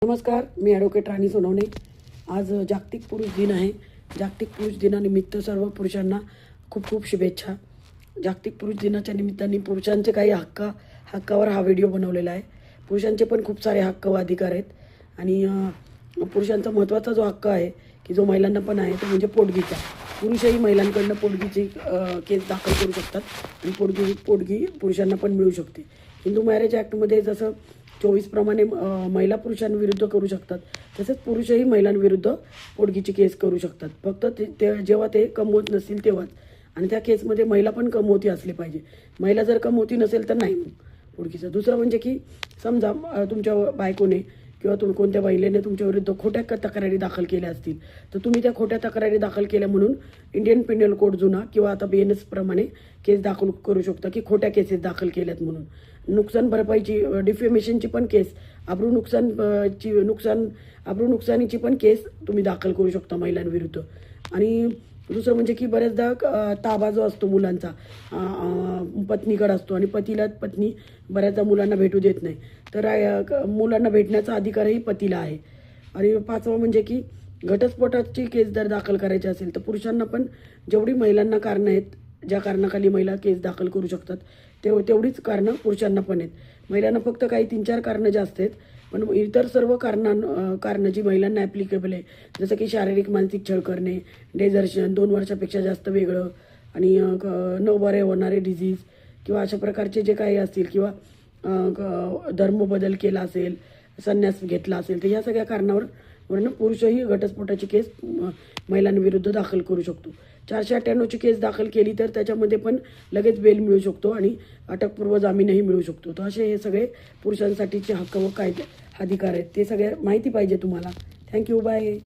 नमस्कार, मी ॲडव्होकेट राणी सोनवणे। आज जागतिक पुरुष दिन आहे। जागतिक पुरुष दिनानिमित्त सर्व पुरुषांना खूप खूप शुभेच्छा। जागतिक पुरुष दिनाच्या निमित्ताने पुरुषांचे काही हक्कावर हा व्हिडिओ बनवलेला आहे। पुरुषांचे पण खूप सारे हक्क व अधिकार आहेत आणि पुरुषांचा महत्त्वाचा जो हक्क आहे की जो महिलांना पण आहे तो म्हणजे पोटगीचा। पुरुषही महिलांकडून पोटगीची केस दाखल करू शकतात आणि पोटगी पुरुषांना पण मिळू शकते। हिंदू मॅरेज ॲक्टमध्ये जसं 24 प्रमाणे महिला पुरुषांविरुद्ध करू शकतात, तसेच पुरुषही महिलांविरुद्ध पोटगीची केस करू शकतात। फक्त ते जेव्हा ते कमवत नसतील तेव्हाच, आणि त्या केसमध्ये महिला पण कमवती असली पाहिजे। महिला जर कमवती नसेल तर नाही मग पोटगीचं। दुसरं म्हणजे की समजा तुमच्या बायकोने किंवा कोणत्या महिलेने तुमच्याविरुद्ध खोट्या तक्रारी दाखल केल्या असतील, तर तुम्ही त्या खोट्या तक्रारी दाखल केल्या म्हणून इंडियन पिनल कोड जुना किंवा आता BNS प्रमाणे केस दाखल करू शकता की खोट्या केसेस दाखल केल्यात म्हणून। नुकसान भरपाईची डिफेमेशनची पण केस, आबरू नुकसानीची पण केस तुम्ही दाखल करू शकता महिलांविरुद्ध। आणि दुसरं म्हणजे की बऱ्याचदा ताबा जो असतो मुलांचा पत्नीकडे असतो आणि पत्नी बऱ्याचदा मुलांना भेटू देत नाही, तर मुलांना भेटण्याचा अधिकारही पतीला आहे। आणि पाचवं म्हणजे की घटस्फोटाची केस जर दाखल करायची असेल तर पुरुषांना पण जेवढी महिलांना कारणं आहेत, ज्या कारणाखाली महिला केस दाखल करू शकतात तेवढीच कारणं पुरुषांना पण आहेत। महिलांना फक्त काही 3-4 कारणं जास्त आहेत, पण इतर सर्व कारणं जी महिलांना ॲप्लिकेबल आहे, जसं की शारीरिक मानसिक छळ करणे, डेझर्शन, 2 वर्षापेक्षा जास्त वेगळं, आणि न बरे होणारे डिझीज किंवा अशा प्रकारचे जे काही असतील, किंवा धर्म बदल केला असेल, संन्यास घेतला असेल, तर या सगळ्या कारणावर पुरुषही घटस्फोटाची केस महिलांविरुद्ध दाखल करू शकतो। 498ची केस दाखल केली तर त्याच्यामध्ये पण लगेच बेल मिळू शकतो आणि अटकपूर्व जामीनही मिळू शकतो। तर असे हे सगळे पुरुषांसाठीचे हक्क व कायदे अधिकार आहेत, ते सगळे माहिती पाहिजे तुम्हाला। Thank you, bye.